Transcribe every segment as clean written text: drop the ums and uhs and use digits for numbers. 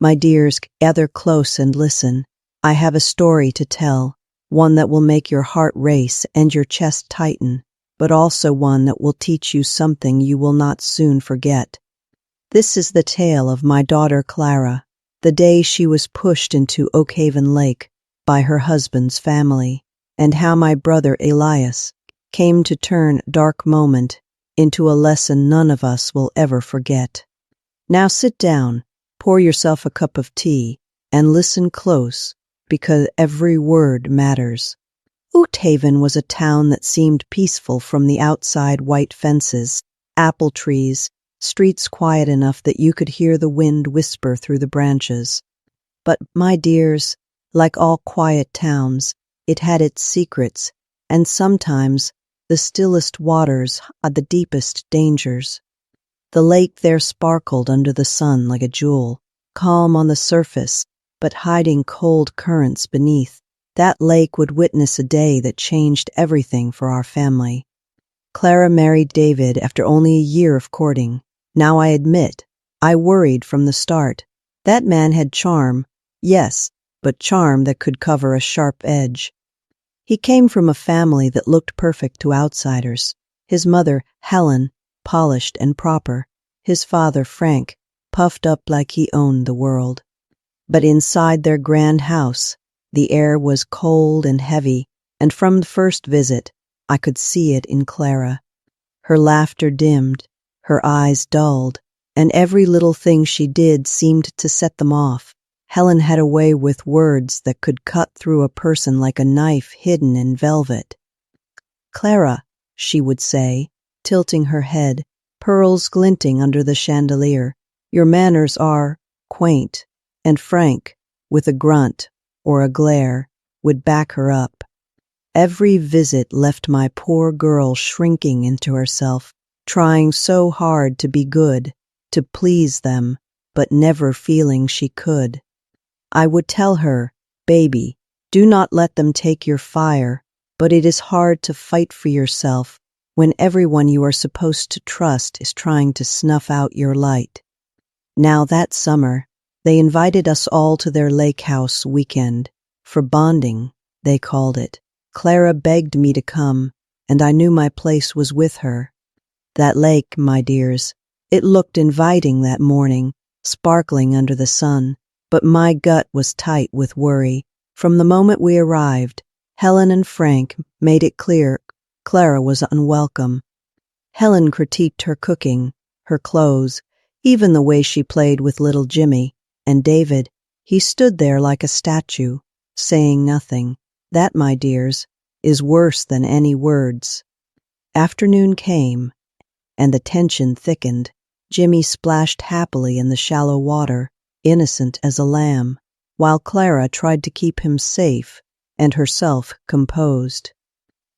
My dears, gather close and listen. I have a story to tell, one that will make your heart race and your chest tighten, but also one that will teach you something you will not soon forget. This is the tale of my daughter Clara, the day she was pushed into Oakhaven Lake by her husband's family, and how my brother Elias came to turn a dark moment into a lesson none of us will ever forget. Now sit down, pour yourself a cup of tea, and listen close, because every word matters. Oakhaven was a town that seemed peaceful from the outside: white fences, apple trees, streets quiet enough that you could hear the wind whisper through the branches. But, my dears, like all quiet towns, it had its secrets, and sometimes the stillest waters had the deepest dangers. The lake there sparkled under the sun like a jewel, calm on the surface, but hiding cold currents beneath. That lake would witness a day that changed everything for our family. Clara married David after only a year of courting. Now I admit, I worried from the start. That man had charm, yes, but charm that could cover a sharp edge. He came from a family that looked perfect to outsiders. His mother, Helen, polished and proper. His father, Frank, puffed up like he owned the world. But inside their grand house, the air was cold and heavy, and from the first visit, I could see it in Clara. Her laughter dimmed, her eyes dulled, and every little thing she did seemed to set them off. Helen had a way with words that could cut through a person like a knife hidden in velvet. "Clara," she would say, tilting her head, pearls glinting under the chandelier, "your manners are quaint," and Frank, with a grunt or a glare, would back her up. Every visit left my poor girl shrinking into herself, trying so hard to be good, to please them, but never feeling she could. I would tell her, "Baby, do not let them take your fire," but it is hard to fight for yourself when everyone you are supposed to trust is trying to snuff out your light. Now that summer, they invited us all to their lake house weekend, for bonding, they called it. Clara begged me to come, and I knew my place was with her. That lake, my dears, it looked inviting that morning, sparkling under the sun, but my gut was tight with worry. From the moment we arrived, Helen and Frank made it clear Clara was unwelcome. Helen critiqued her cooking, her clothes, even the way she played with little Jimmy, and David, he stood there like a statue, saying nothing. That, my dears, is worse than any words. Afternoon came, and the tension thickened. Jimmy splashed happily in the shallow water, innocent as a lamb, while Clara tried to keep him safe and herself composed.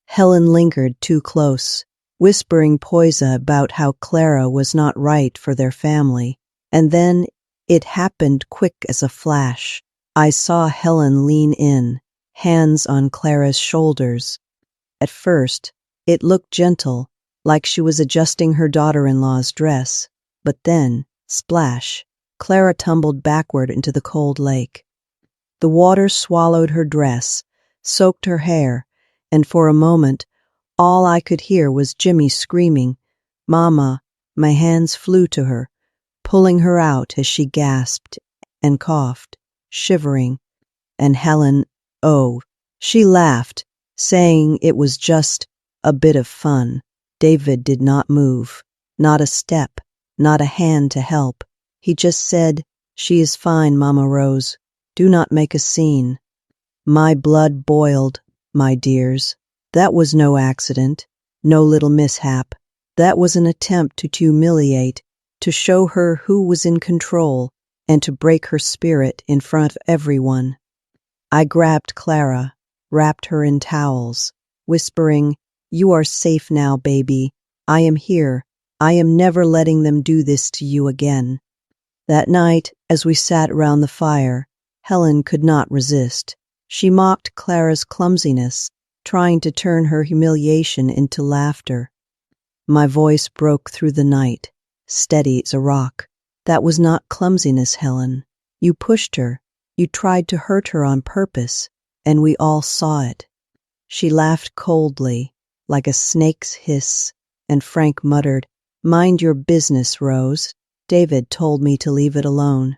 Helen lingered too close, whispering poison about how Clara was not right for their family, and then it happened quick as a flash. I saw Helen lean in, hands on Clara's shoulders. At first, it looked gentle, like she was adjusting her daughter-in-law's dress, but then, splash, Clara tumbled backward into the cold lake. The water swallowed her dress, soaked her hair, and for a moment, all I could hear was Jimmy screaming, "Mama!" My hands flew to her, pulling her out as she gasped and coughed, shivering, and Helen, oh, she laughed, saying it was just a bit of fun. David did not move, not a step, not a hand to help. He just said, "She is fine, Mama Rose. Do not make a scene." My blood boiled, my dears. That was no accident, no little mishap. That was an attempt to humiliate, to show her who was in control, and to break her spirit in front of everyone. I grabbed Clara, wrapped her in towels, whispering, "You are safe now, baby. I am here. I am never letting them do this to you again." That night, as we sat around the fire, Helen could not resist. She mocked Clara's clumsiness, trying to turn her humiliation into laughter. My voice broke through the night, steady as a rock. "That was not clumsiness, Helen. You pushed her. You tried to hurt her on purpose, and we all saw it." She laughed coldly, like a snake's hiss, and Frank muttered, "Mind your business, Rose. David told me to leave it alone."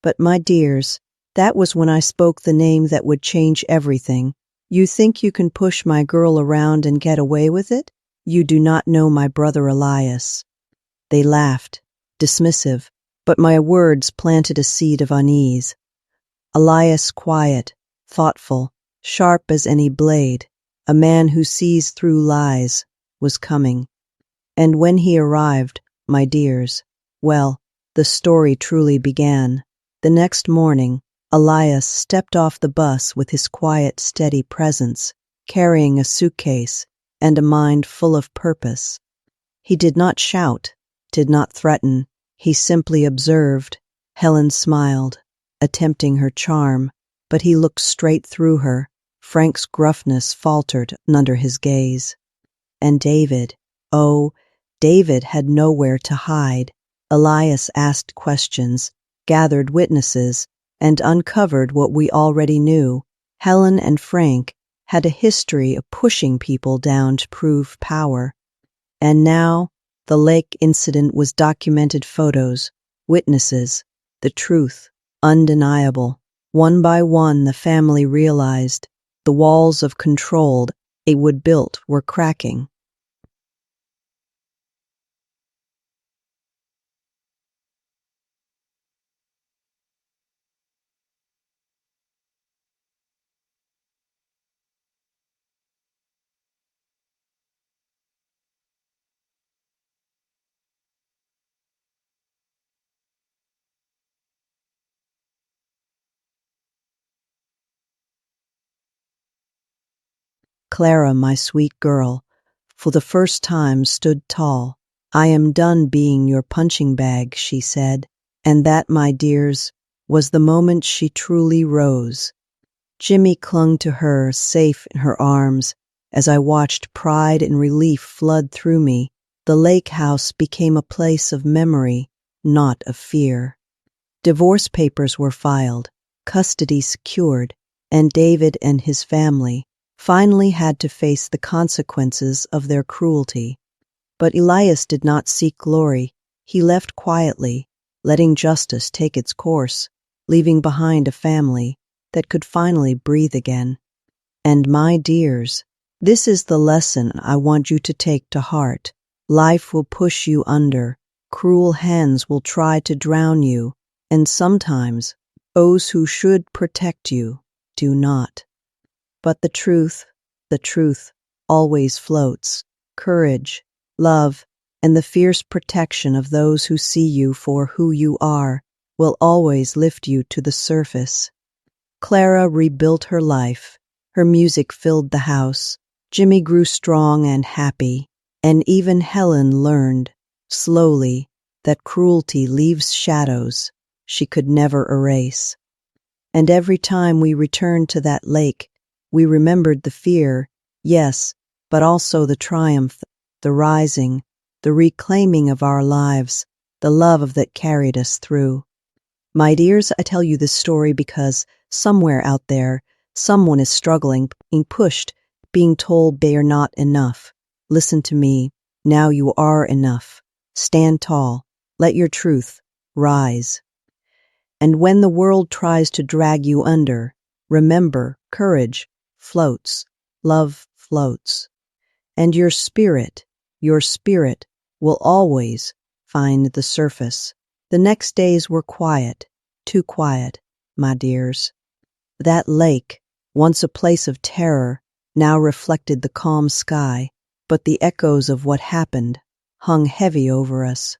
"But my dears, that was when I spoke the name that would change everything. You think you can push my girl around and get away with it? You do not know my brother Elias." They laughed, dismissive, but my words planted a seed of unease. Elias, quiet, thoughtful, sharp as any blade, a man who sees through lies, was coming. And when he arrived, my dears, well, the story truly began. The next morning, Elias stepped off the bus with his quiet, steady presence, carrying a suitcase and a mind full of purpose. He did not shout, did not threaten. He simply observed. Helen smiled, attempting her charm, but he looked straight through her. Frank's gruffness faltered under his gaze. And David, oh, David had nowhere to hide. Elias asked questions, gathered witnesses, and uncovered what we already knew. Helen and Frank had a history of pushing people down to prove power. And now, the lake incident was documented photos, witnesses, the truth, undeniable. One by one, the family realized the walls of control they would built were cracking. Clara, my sweet girl, for the first time stood tall. "I am done being your punching bag," she said, and that, my dears, was the moment she truly rose. Jimmy clung to her, safe in her arms. As I watched pride and relief flood through me, the lake house became a place of memory, not of fear. Divorce papers were filed, custody secured, and David and his family finally had to face the consequences of their cruelty. But Elias did not seek glory. He left quietly, letting justice take its course, leaving behind a family that could finally breathe again. And my dears, this is the lesson I want you to take to heart. Life will push you under. Cruel hands will try to drown you, and sometimes those who should protect you do not. But the truth always floats. Courage, love, and the fierce protection of those who see you for who you are will always lift you to the surface. Clara rebuilt her life. Her music filled the house. Jimmy grew strong and happy. And even Helen learned, slowly, that cruelty leaves shadows she could never erase. And every time we returned to that lake, we remembered the fear, yes, but also the triumph, the rising, the reclaiming of our lives, the love that carried us through. My dears, I tell you this story because somewhere out there, someone is struggling, being pushed, being told they are not enough. Listen to me. Now you are enough. Stand tall. Let your truth rise. And when the world tries to drag you under, remember, courage floats, love floats, and your spirit will always find the surface. The next days were quiet, too quiet, my dears. That lake, once a place of terror, now reflected the calm sky, but the echoes of what happened hung heavy over us.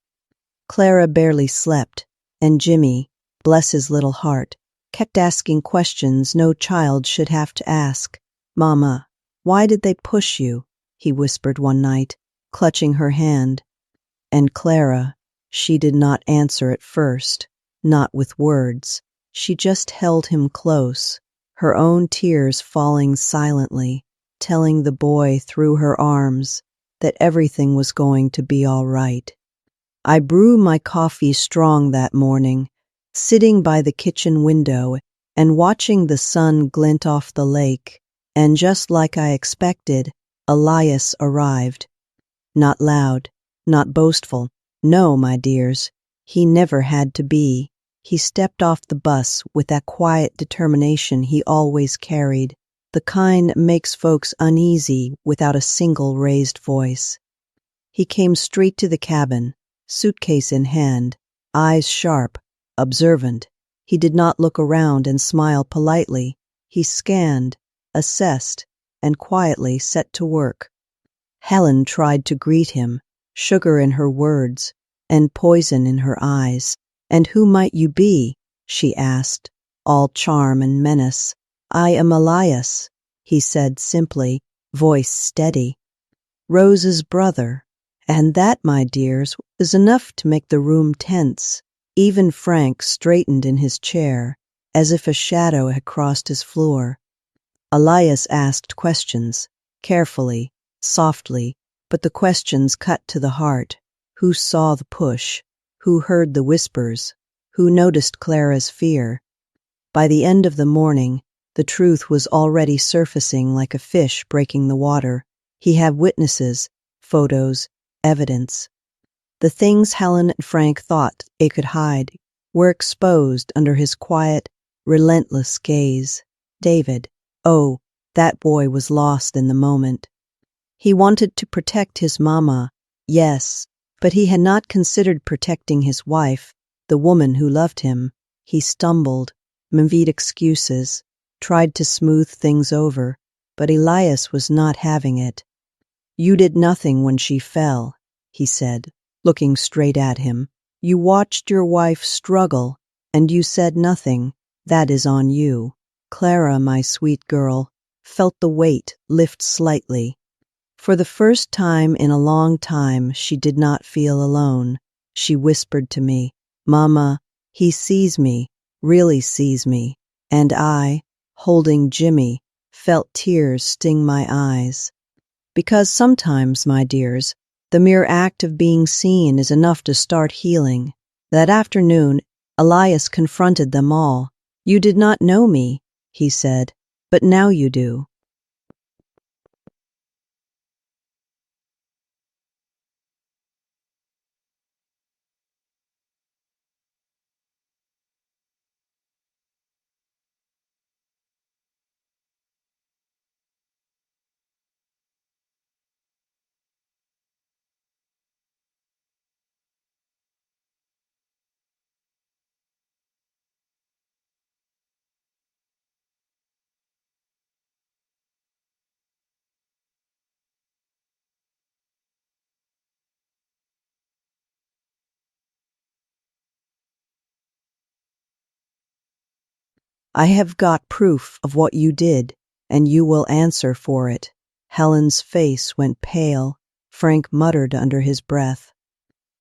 Clara barely slept, and Jimmy, bless his little heart, kept asking questions no child should have to ask. "Mama, why did they push you?" he whispered one night, clutching her hand. And Clara, she did not answer at first, not with words. She just held him close, her own tears falling silently, telling the boy through her arms that everything was going to be all right. I brewed my coffee strong that morning, sitting by the kitchen window and watching the sun glint off the lake, and just like I expected, Elias arrived. Not loud, not boastful. No, my dears, he never had to be. He stepped off the bus with that quiet determination he always carried, the kind that makes folks uneasy without a single raised voice. He came straight to the cabin, suitcase in hand, eyes sharp, observant. He did not look around and smile politely. He scanned, assessed, and quietly set to work. Helen tried to greet him, sugar in her words and poison in her eyes. "And who might you be?" she asked, all charm and menace. "I am Elias," he said simply, voice steady. "Rose's brother." And that, my dears, was enough to make the room tense. Even Frank straightened in his chair, as if a shadow had crossed his floor. Elias asked questions, carefully, softly, but the questions cut to the heart. Who saw the push? Who heard the whispers? Who noticed Clara's fear? By the end of the morning, the truth was already surfacing like a fish breaking the water. He had witnesses, photos, evidence. The things Helen and Frank thought they could hide were exposed under his quiet, relentless gaze. David, oh, that boy was lost in the moment. He wanted to protect his mama, yes, but he had not considered protecting his wife, the woman who loved him. He stumbled, made excuses, tried to smooth things over, but Elias was not having it. "You did nothing when she fell," he said, looking straight at him. "You watched your wife struggle, and you said nothing. That is on you." Clara, my sweet girl, felt the weight lift slightly. For the first time in a long time, she did not feel alone. She whispered to me, "Mama, he sees me, really sees me." And I, holding Jimmy, felt tears sting my eyes. Because sometimes, my dears, the mere act of being seen is enough to start healing. That afternoon, Elias confronted them all. "You did not know me," he said, "but now you do." "I have got proof of what you did, and you will answer for it." Helen's face went pale. Frank muttered under his breath.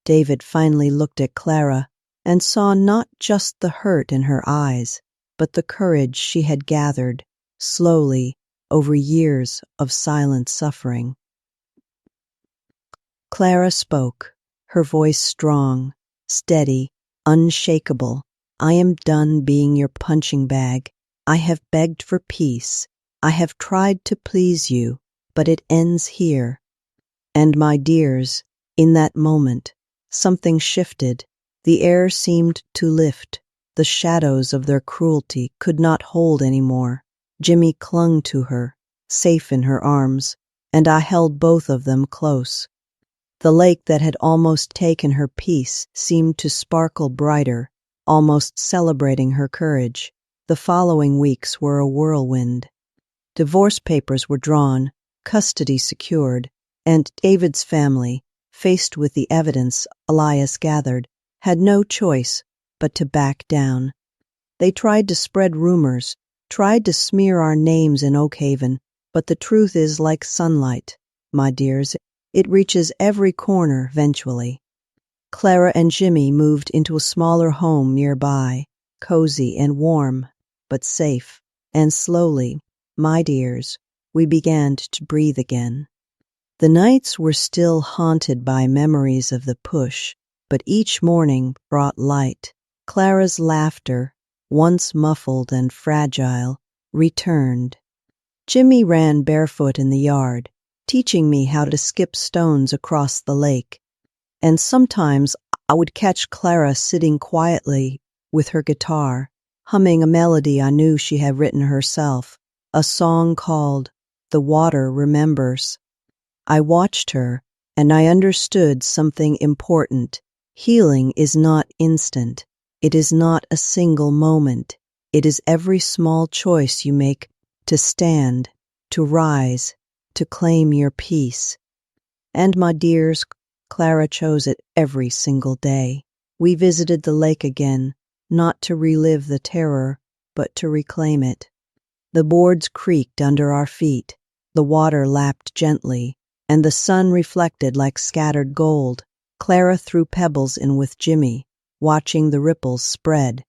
David finally looked at Clara and saw not just the hurt in her eyes, but the courage she had gathered, slowly, over years of silent suffering. Clara spoke, her voice strong, steady, unshakable. "I am done being your punching bag. I have begged for peace. I have tried to please you, but it ends here." And my dears, in that moment, something shifted. The air seemed to lift. The shadows of their cruelty could not hold any more. Jimmy clung to her, safe in her arms, and I held both of them close. The lake that had almost taken her peace seemed to sparkle brighter, almost celebrating her courage. The following weeks were a whirlwind. Divorce papers were drawn, custody secured, and David's family, faced with the evidence Elias gathered, had no choice but to back down. They tried to spread rumors, tried to smear our names in Oakhaven, but the truth is like sunlight, my dears. It reaches every corner eventually. Clara and Jimmy moved into a smaller home nearby, cozy and warm, but safe. And slowly, my dears, we began to breathe again. The nights were still haunted by memories of the push, but each morning brought light. Clara's laughter, once muffled and fragile, returned. Jimmy ran barefoot in the yard, teaching me how to skip stones across the lake. And sometimes I would catch Clara sitting quietly with her guitar, humming a melody I knew she had written herself, a song called "The Water Remembers." I watched her, and I understood something important. Healing is not instant. It is not a single moment. It is every small choice you make to stand, to rise, to claim your peace. And my dears, Clara chose it every single day. We visited the lake again, not to relive the terror, but to reclaim it. The boards creaked under our feet, the water lapped gently, and the sun reflected like scattered gold. Clara threw pebbles in with Jimmy, watching the ripples spread.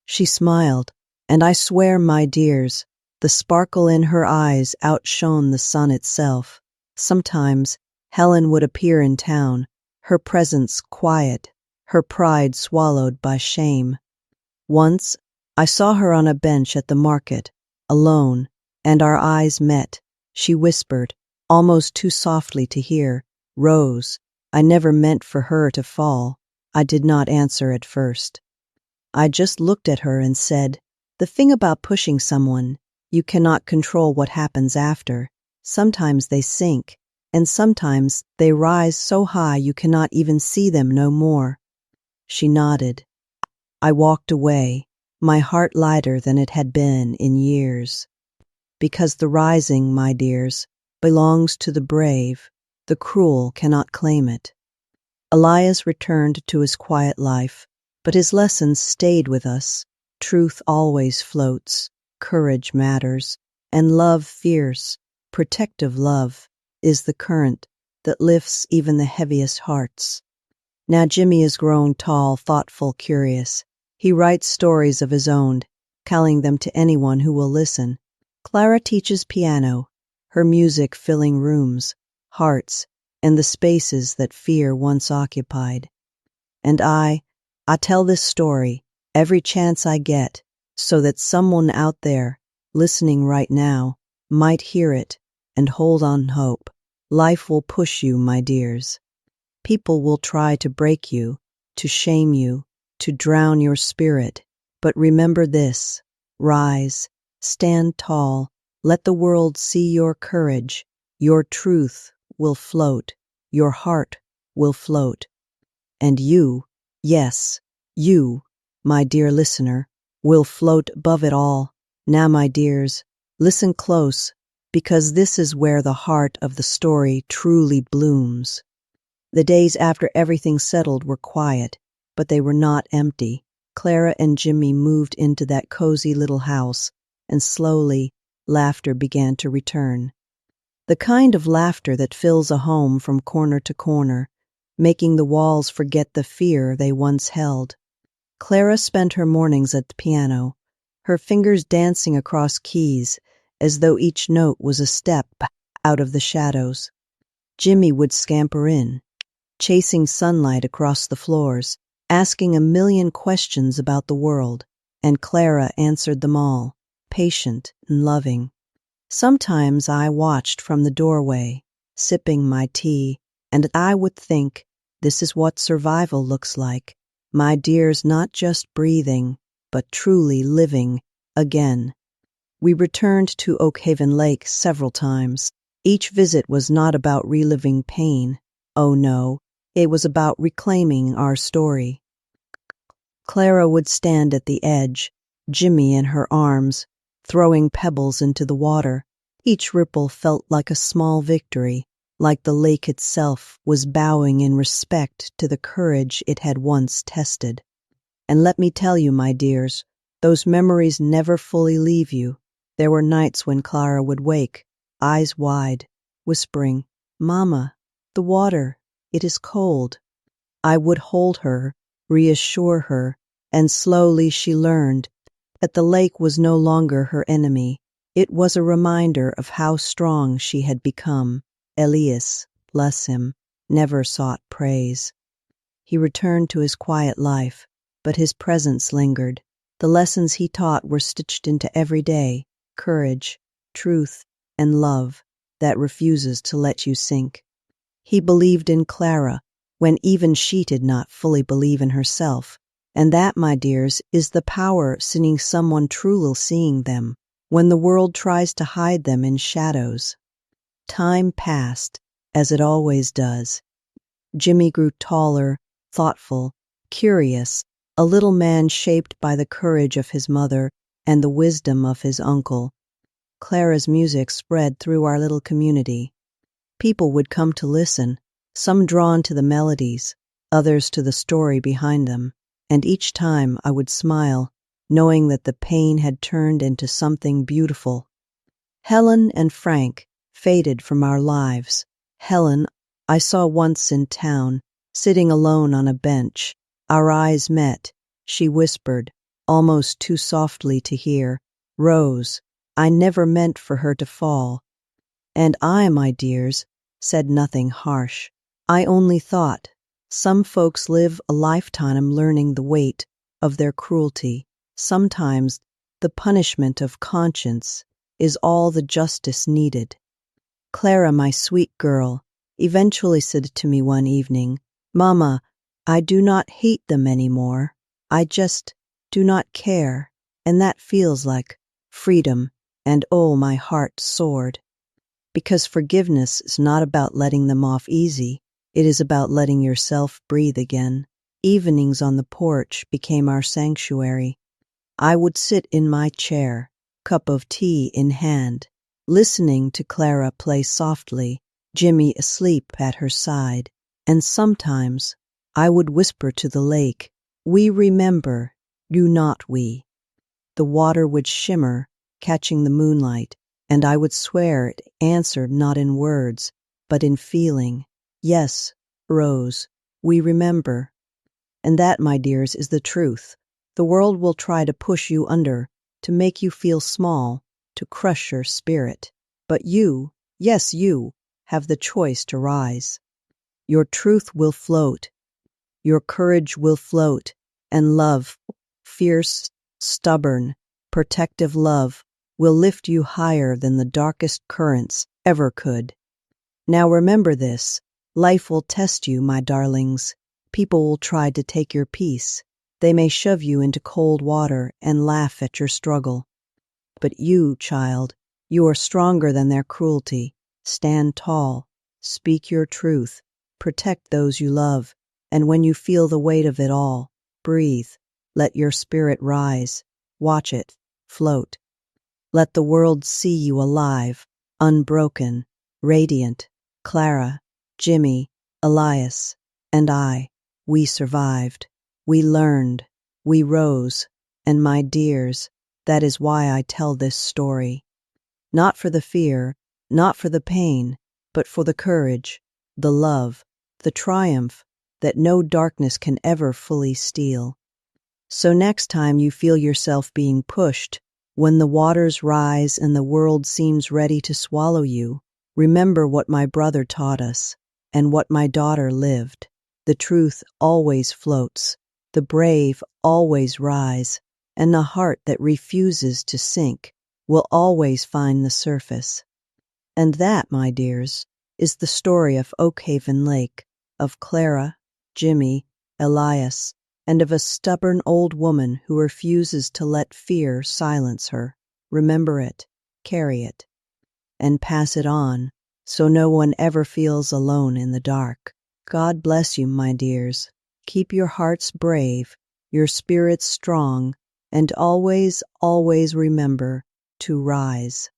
She smiled, and I swear, my dears, the sparkle in her eyes outshone the sun itself. Sometimes Helen would appear in town, her presence quiet, her pride swallowed by shame. Once I saw her on a bench at the market, alone, and our eyes met. She whispered, almost too softly to hear, "Rose." I never meant for her to fall. I did not answer at first. I just looked at her and said, "The thing about pushing someone, you cannot control what happens after. Sometimes they sink, and sometimes they rise so high you cannot even see them no more." She nodded. I walked away, my heart lighter than it had been in years. Because the rising, my dears, belongs to the brave. The cruel cannot claim it. Elias returned to his quiet life, but his lessons stayed with us. Truth always floats, courage matters, and love fierce, protective love, is the current that lifts even the heaviest hearts. Now Jimmy is grown tall, thoughtful, curious. He writes stories of his own, telling them to anyone who will listen. Clara teaches piano, her music filling rooms, hearts, and the spaces that fear once occupied. And I tell this story every chance I get, so that someone out there, listening right now, might hear it and hold on hope. Life will push you, my dears. People will try to break you, to shame you, to drown your spirit. But remember this: rise, stand tall, let the world see your courage. Your truth will float, your heart will float. And you, yes, you, my dear listener, will float above it all. Now, my dears, listen close, because this is where the heart of the story truly blooms. The days after everything settled were quiet, but they were not empty. Clara and Jimmy moved into that cozy little house, and slowly, laughter began to return. The kind of laughter that fills a home from corner to corner, making the walls forget the fear they once held. Clara spent her mornings at the piano, her fingers dancing across keys as though each note was a step out of the shadows. Jimmy would scamper in, chasing sunlight across the floors, asking a million questions about the world, and Clara answered them all, patient and loving. Sometimes I watched from the doorway, sipping my tea, and I would think, this is what survival looks like. My dears, not just breathing, but truly living again. We returned to Oakhaven Lake several times. Each visit was not about reliving pain. Oh no, it was about reclaiming our story. Clara would stand at the edge, Jimmy in her arms, throwing pebbles into the water. Each ripple felt like a small victory, like the lake itself was bowing in respect to the courage it had once tested. And let me tell you, my dears, those memories never fully leave you. There were nights when Clara would wake, eyes wide, whispering, "Mama, the water, it is cold." I would hold her, reassure her, and slowly she learned that the lake was no longer her enemy. It was a reminder of how strong she had become. Elias, bless him, never sought praise. He returned to his quiet life, but his presence lingered. The lessons he taught were stitched into every day: courage, truth, and love that refuses to let you sink. He believed in Clara when even she did not fully believe in herself. And that, my dears, is the power seeing someone truly seeing them when the world tries to hide them in shadows. Time passed, as it always does. Jimmy grew taller, thoughtful, curious, a little man shaped by the courage of his mother and the wisdom of his uncle. Clara's music spread through our little community. People would come to listen, some drawn to the melodies, others to the story behind them, and each time I would smile, knowing that the pain had turned into something beautiful. Helen and Frank faded from our lives. Helen, I saw once in town, sitting alone on a bench. Our eyes met. She whispered, almost too softly to hear, "Rose, I never meant for her to fall." And I, my dears, said nothing harsh. I only thought, some folks live a lifetime learning the weight of their cruelty. Sometimes the punishment of conscience is all the justice needed. Clara, my sweet girl, eventually said to me one evening, "Mama, I do not hate them anymore. I just do not care." And that feels like freedom, and oh, my heart soared. Because forgiveness is not about letting them off easy. It is about letting yourself breathe again. Evenings on the porch became our sanctuary. I would sit in my chair, cup of tea in hand, listening to Clara play softly, Jimmy asleep at her side, and sometimes I would whisper to the lake, "We remember, do not we?" The water would shimmer, catching the moonlight, and I would swear it answered not in words, but in feeling. Yes, Rose, we remember. And that, my dears, is the truth. The world will try to push you under, to make you feel small, to crush your spirit. But you, yes, you, have the choice to rise. Your truth will float, your courage will float, and love, fierce, stubborn, protective love, will lift you higher than the darkest currents ever could. Now remember this, life will test you, my darlings. People will try to take your peace. They may shove you into cold water and laugh at your struggle. But you, child, you are stronger than their cruelty. Stand tall, speak your truth, protect those you love, and when you feel the weight of it all, breathe, let your spirit rise, watch it float. Let the world see you alive, unbroken, radiant. Clara, Jimmy, Elias, and I, we survived. We learned. We rose. And my dears, that is why I tell this story. Not for the fear, not for the pain, but for the courage, the love, the triumph that no darkness can ever fully steal. So next time you feel yourself being pushed, when the waters rise and the world seems ready to swallow you, remember what my brother taught us and what my daughter lived. The truth always floats, the brave always rise, and the heart that refuses to sink will always find the surface. And that, my dears, is the story of Oakhaven Lake, of Clara, Jimmy, Elias, and of a stubborn old woman who refuses to let fear silence her. Remember it, carry it, and pass it on, so no one ever feels alone in the dark. God bless you, my dears. Keep your hearts brave, your spirits strong, and always, always remember to rise.